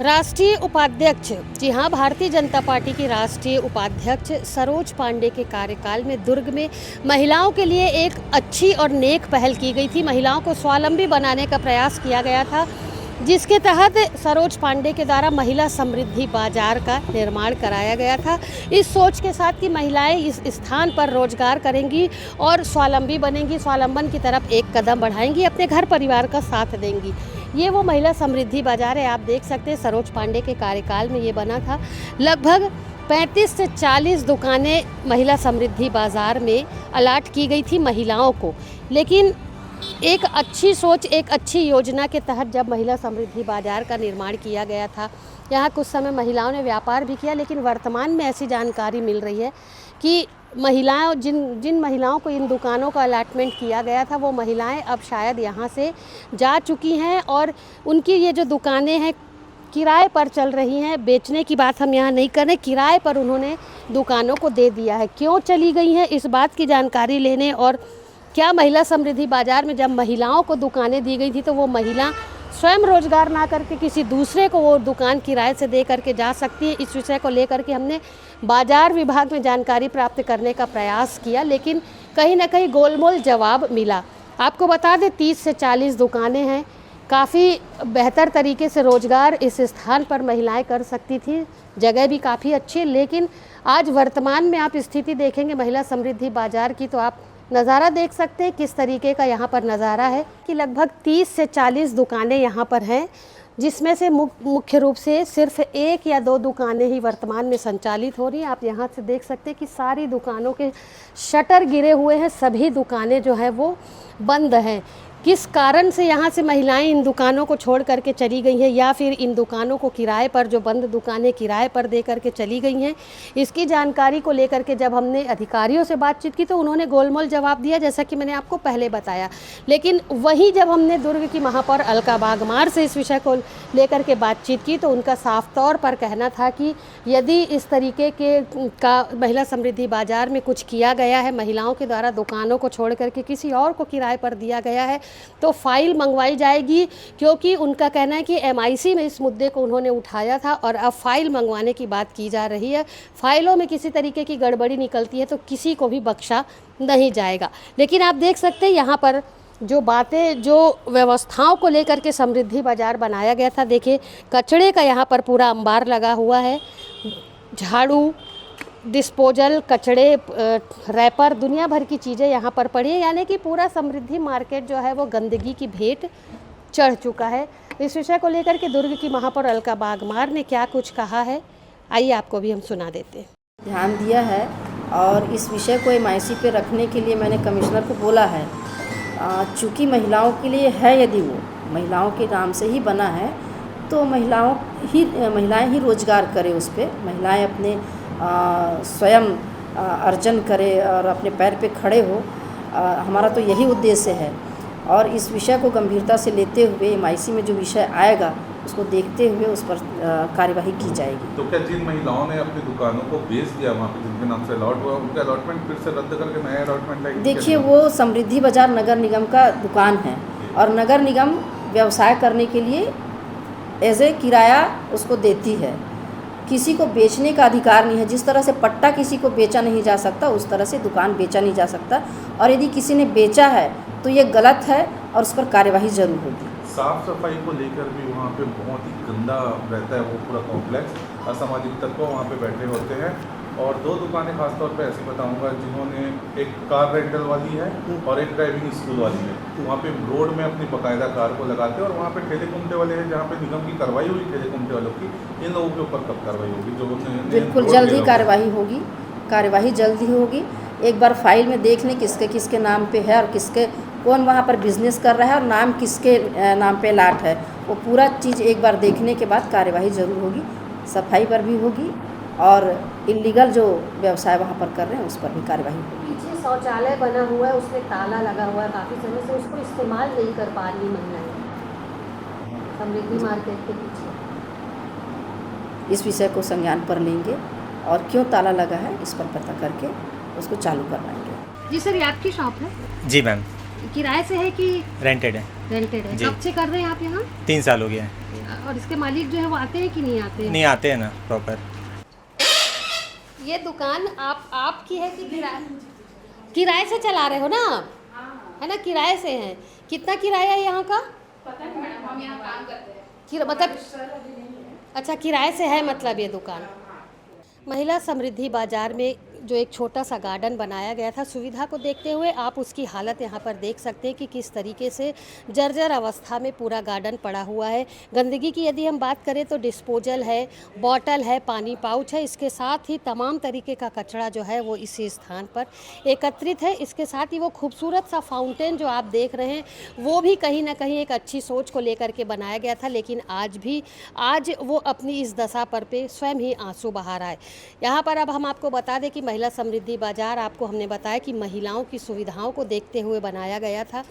राष्ट्रीय उपाध्यक्ष, जी हाँ, भारतीय जनता पार्टी की राष्ट्रीय उपाध्यक्ष सरोज पांडे के कार्यकाल में दुर्ग में महिलाओं के लिए एक अच्छी और नेक पहल की गई थी। महिलाओं को स्वावलंबी बनाने का प्रयास किया गया था, जिसके तहत सरोज पांडे के द्वारा महिला समृद्धि बाजार का निर्माण कराया गया था, इस सोच के साथ कि महिलाएं इस स्थान पर रोजगार करेंगी और स्वावलंबी बनेंगी, स्वावलंबन की तरफ एक कदम बढ़ाएंगी, अपने घर परिवार का साथ देंगी। ये वो महिला समृद्धि बाजार है, आप देख सकते हैं सरोज पांडे के कार्यकाल में ये बना था। लगभग 35 से 40 दुकानें महिला समृद्धि बाजार में अलाट की गई थी महिलाओं को। लेकिन एक अच्छी सोच, एक अच्छी योजना के तहत जब महिला समृद्धि बाजार का निर्माण किया गया था, यहाँ कुछ समय महिलाओं ने व्यापार भी किया, लेकिन वर्तमान में ऐसी जानकारी मिल रही है कि महिलाओं जिन महिलाओं को इन दुकानों का अलाटमेंट किया गया था, वो महिलाएं अब शायद यहाँ से जा चुकी हैं और उनकी ये जो दुकानें हैं किराए पर चल रही हैं। बेचने की बात हम यहाँ नहीं कर रहे, किराए पर उन्होंने दुकानों को दे दिया है। क्यों चली गई हैं, इस बात की जानकारी लेने और क्या महिला समृद्धि बाजार में जब महिलाओं को दुकानें दी गई थी तो वो महिला स्वयं रोजगार ना करके किसी दूसरे को वो दुकान किराए से दे करके जा सकती है, इस विषय को लेकर के हमने बाजार विभाग में जानकारी प्राप्त करने का प्रयास किया, लेकिन कहीं ना कहीं गोलमोल जवाब मिला। आपको बता दें 30 से 40 दुकानें हैं, काफ़ी बेहतर तरीके से रोजगार इस स्थान पर महिलाएं कर सकती थी, जगह भी काफ़ी अच्छी है। लेकिन आज वर्तमान में आप स्थिति देखेंगे महिला समृद्धि बाजार की तो आप नज़ारा देख सकते हैं किस तरीके का यहाँ पर नज़ारा है कि लगभग 30 से 40 दुकानें यहाँ पर हैं, जिसमें से मुख्य रूप से सिर्फ 1 या 2 दुकानें ही वर्तमान में संचालित हो रही हैं। आप यहाँ से देख सकते हैं कि सारी दुकानों के शटर गिरे हुए हैं, सभी दुकानें जो है वो बंद हैं। किस कारण से यहाँ से महिलाएं इन दुकानों को छोड़ करके चली गई हैं या फिर इन दुकानों को किराए पर, जो बंद दुकानें किराए पर दे करके चली गई हैं, इसकी जानकारी को लेकर के जब हमने अधिकारियों से बातचीत की तो उन्होंने गोलमोल जवाब दिया, जैसा कि मैंने आपको पहले बताया। लेकिन वहीं जब हमने दुर्ग की महापौर अलका बागमार से इस विषय को लेकर के बातचीत की तो उनका साफ तौर पर कहना था कि यदि इस तरीके के का महिला समृद्धि बाजार में कुछ किया गया है, महिलाओं के द्वारा दुकानों को छोड़ करके किसी और को किराए पर दिया गया है, तो फाइल मंगवाई जाएगी। क्योंकि उनका कहना है कि MIC में इस मुद्दे को उन्होंने उठाया था और अब फाइल मंगवाने की बात की जा रही है। फाइलों में किसी तरीके की गड़बड़ी निकलती है तो किसी को भी बख्शा नहीं जाएगा। लेकिन आप देख सकते हैं यहाँ पर जो बातें, जो व्यवस्थाओं को लेकर के समृद्धि बाजार बनाया गया था, देखिए कचड़े का यहाँ पर पूरा अंबार लगा हुआ है, झाड़ू, डिस्पोजल, कचड़े, रैपर, दुनिया भर की चीज़ें यहाँ पर पड़ी है। यानी कि पूरा समृद्धि मार्केट जो है वो गंदगी की भेंट चढ़ चुका है। इस विषय को लेकर के दुर्ग की महापौर अलका बागमार ने क्या कुछ कहा है, आइए आपको भी हम सुना देते हैं। ध्यान दिया है और इस विषय को MIC पे रखने के लिए मैंने कमिश्नर को बोला है। चूँकि महिलाओं के लिए है, यदि वो महिलाओं के नाम से ही बना है तो महिलाएं ही रोजगार करें, उस पर महिलाएं अपने स्वयं अर्जन करे और अपने पैर पे खड़े हो। हमारा तो यही उद्देश्य है और इस विषय को गंभीरता से लेते हुए MIC में जो विषय आएगा उसको देखते हुए उस पर कार्यवाही की जाएगी। तो क्या जिन महिलाओं ने अपनी दुकानों को बेच दिया वहाँ पे जिनके नाम से अलॉट हुआ, उनका अलॉटमेंट फिर से रद्द करके नया अलॉटमेंट लाएगी? देखिए, वो समृद्धि बाजार नगर निगम का दुकान है और नगर निगम व्यवसाय करने के लिए एज ए किराया उसको देती है। किसी को बेचने का अधिकार नहीं है। जिस तरह से पट्टा किसी को बेचा नहीं जा सकता, उस तरह से दुकान बेचा नहीं जा सकता और यदि किसी ने बेचा है तो ये गलत है और उस पर कार्यवाही जरूर होगी। साफ सफाई को लेकर भी वहाँ पे बहुत ही गंदा रहता है वो पूरा कॉम्प्लेक्स, असामाजिक तत्व वहाँ पे बैठे होते हैं। और 2 दुकानें खासतौर पे ऐसी बताऊंगा जिन्होंने, एक कार रेंटल वाली है और एक ड्राइविंग स्कूल वाली है, तो वहाँ पे रोड में अपनी बाकायदा कार को लगाते हैं और वहाँ पे ठेले कुमटे वाले हैं जहाँ पे निगम की कार्रवाई हुई ठेले कुमटे वालों की। इन लोगों के ऊपर कब कार्रवाई होगी? जो बिल्कुल जल्द ही कार्यवाही होगी, कार्यवाही जल्द ही होगी। एक बार फाइल में देख लें किसके किसके नाम पे है और किसके कौन वहाँ पर बिजनेस कर रहा है और नाम किसके नाम पे लाट है, वो पूरा चीज़ एक बार देखने के बाद कार्यवाही ज़रूर होगी। सफाई पर भी होगी और इल्लीगल जो व्यवसाय वहाँ पर कर रहे हैं उस पर भी कार्यवाही होगी। पीछे शौचालय बना हुआ है, उसमें ताला लगा हुआ है, काफ़ी समय से उसको इस्तेमाल नहीं कर पा रही महिलाएं समृद्धि मार्केट के पीछे। इस विषय को संज्ञान पर लेंगे और क्यों ताला लगा है इस पर पता करके उसको चालू करवाएंगे। जी सर, ये आपकी शॉप है? जी मैम। किराए से है कि रेंटेड है। रेंटेड है? जी। कब से कर रहे हैं आप यहाँ? 3 साल हो गया है। और इसके मालिक जो है वो आते हैं कि नहीं आते हैं? नहीं आते हैं ना प्रॉपर। ये दुकान आपकी है कि किराए से चला रहे हो ना आप? है ना, किराए से है। कितना किराया है यहाँ का? पता नहीं मैडम, हम यहाँ काम करते हैं। मतलब अच्छा, किराए से है मतलब ये दुकान। महिला समृद्धि बाजार में जो एक छोटा सा गार्डन बनाया गया था, सुविधा को देखते हुए आप उसकी हालत यहाँ पर देख सकते हैं कि किस तरीके से जर्जर अवस्था में पूरा गार्डन पड़ा हुआ है। गंदगी की यदि हम बात करें तो डिस्पोजल है, बॉटल है, पानी पाउच है, इसके साथ ही तमाम तरीके का कचरा जो है वो इसी स्थान पर एकत्रित है। इसके साथ ही वो खूबसूरत सा फाउंटेन जो आप देख रहे हैं वो भी कहीं ना कहीं एक अच्छी सोच को लेकर के बनाया गया था, लेकिन आज वो अपनी इस दशा पर पे स्वयं ही आंसू बहा रहा है। यहाँ पर अब हम आपको बता दें कि महिला समृद्धि बाजार, आपको हमने बताया कि महिलाओं की सुविधाओं को देखते हुए बनाया गया था।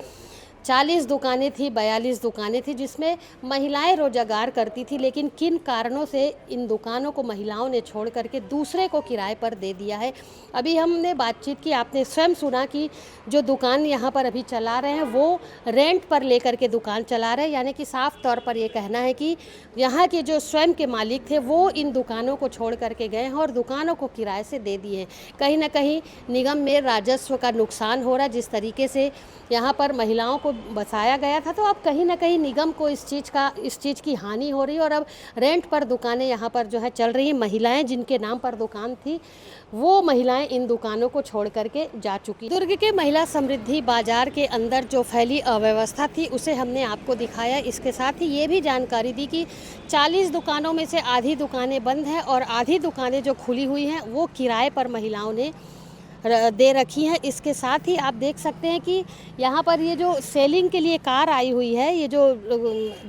40 दुकानें थी, 42 दुकानें थी जिसमें महिलाएं रोजगार करती थी, लेकिन किन कारणों से इन दुकानों को महिलाओं ने छोड़ करके दूसरे को किराए पर दे दिया है। अभी हमने बातचीत की, आपने स्वयं सुना कि जो दुकान यहाँ पर अभी चला रहे हैं वो रेंट पर लेकर के दुकान चला रहे हैं, यानी कि साफ तौर पर ये कहना है कि यहाँ के जो स्वयं के मालिक थे वो इन दुकानों को छोड़ करके गए हैं और दुकानों को किराए से दे दिए हैं। कहीं ना कहीं निगम में राजस्व का नुकसान हो रहा है। जिस तरीके से यहाँ पर महिलाओं को बसाया गया था, तो अब कहीं ना कहीं निगम को इस चीज़ की हानि हो रही है और अब रेंट पर दुकानें यहाँ पर जो है चल रही हैं। महिलाएं जिनके नाम पर दुकान थी वो महिलाएं इन दुकानों को छोड़ करके जा चुकी। दुर्ग के महिला समृद्धि बाजार के अंदर जो फैली अव्यवस्था थी उसे हमने आपको दिखाया। इसके साथ ही ये भी जानकारी दी कि 40 दुकानों में से आधी दुकानें बंद हैं और आधी दुकानें जो खुली हुई हैं वो किराए पर महिलाओं ने दे रखी हैं। इसके साथ ही आप देख सकते हैं कि यहाँ पर ये जो सेलिंग के लिए कार आई हुई है, ये जो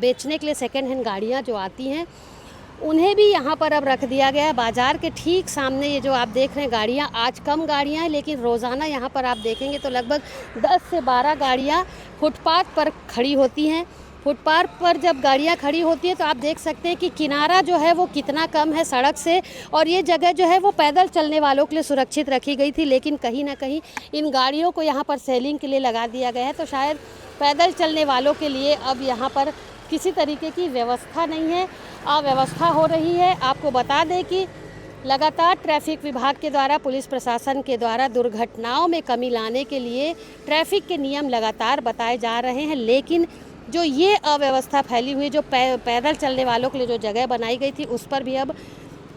बेचने के लिए सेकेंड हैंड गाड़ियाँ जो आती हैं उन्हें भी यहाँ पर अब रख दिया गया है। बाज़ार के ठीक सामने ये जो आप देख रहे हैं गाड़ियाँ, आज कम गाड़ियाँ हैं लेकिन रोज़ाना यहाँ पर आप देखेंगे तो लगभग 10 से 12 गाड़ियाँ फुटपाथ पर खड़ी होती हैं। फुटपाथ पर जब गाड़ियाँ खड़ी होती हैं तो आप देख सकते हैं कि किनारा जो है वो कितना कम है सड़क से, और ये जगह जो है वो पैदल चलने वालों के लिए सुरक्षित रखी गई थी, लेकिन कहीं ना कहीं इन गाड़ियों को यहाँ पर सेलिंग के लिए लगा दिया गया है। तो शायद पैदल चलने वालों के लिए अब यहाँ पर किसी तरीके की व्यवस्था नहीं है, अव्यवस्था हो रही है। आपको बता दें कि लगातार ट्रैफिक विभाग के द्वारा, पुलिस प्रशासन के द्वारा दुर्घटनाओं में कमी लाने के लिए ट्रैफिक के नियम लगातार बताए जा रहे हैं, लेकिन जो ये अव्यवस्था फैली हुई, जो पैदल चलने वालों के लिए जो जगह बनाई गई थी उस पर भी अब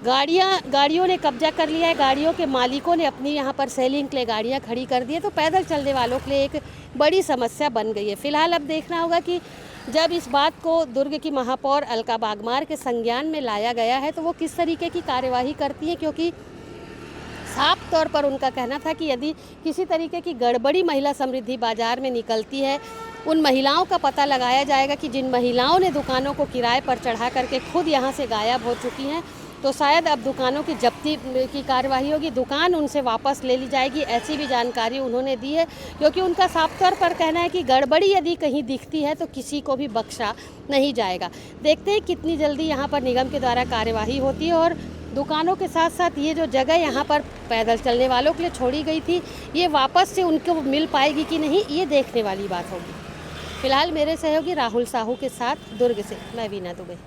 गाड़ियों ने कब्जा कर लिया है। गाड़ियों के मालिकों ने अपनी यहाँ पर सेलिंग के लिए गाड़ियाँ खड़ी कर दी है, तो पैदल चलने वालों के लिए एक बड़ी समस्या बन गई है। फिलहाल अब देखना होगा कि जब इस बात को दुर्ग की महापौर अलका बागमार के संज्ञान में लाया गया है तो वो किस तरीके की कार्यवाही करती है, क्योंकि साफ तौर पर उनका कहना था कि यदि किसी तरीके की गड़बड़ी महिला समृद्धि बाजार में निकलती है, उन महिलाओं का पता लगाया जाएगा कि जिन महिलाओं ने दुकानों को किराए पर चढ़ा करके खुद यहाँ से गायब हो चुकी हैं, तो शायद अब दुकानों की जब्ती की कार्यवाही होगी, दुकान उनसे वापस ले ली जाएगी। ऐसी भी जानकारी उन्होंने दी है, क्योंकि उनका साफ तौर पर कहना है कि गड़बड़ी यदि कहीं दिखती है तो किसी को भी बख्शा नहीं जाएगा। देखते हैं कितनी जल्दी यहाँ पर निगम के द्वारा कार्यवाही होती है और दुकानों के साथ साथ ये जो जगह यहाँ पर पैदल चलने वालों के लिए छोड़ी गई थी ये वापस से उनको मिल पाएगी कि नहीं, ये देखने वाली बात होगी। फिलहाल मेरे सहयोगी राहुल साहू के साथ दुर्ग से मैं वीना दुबे।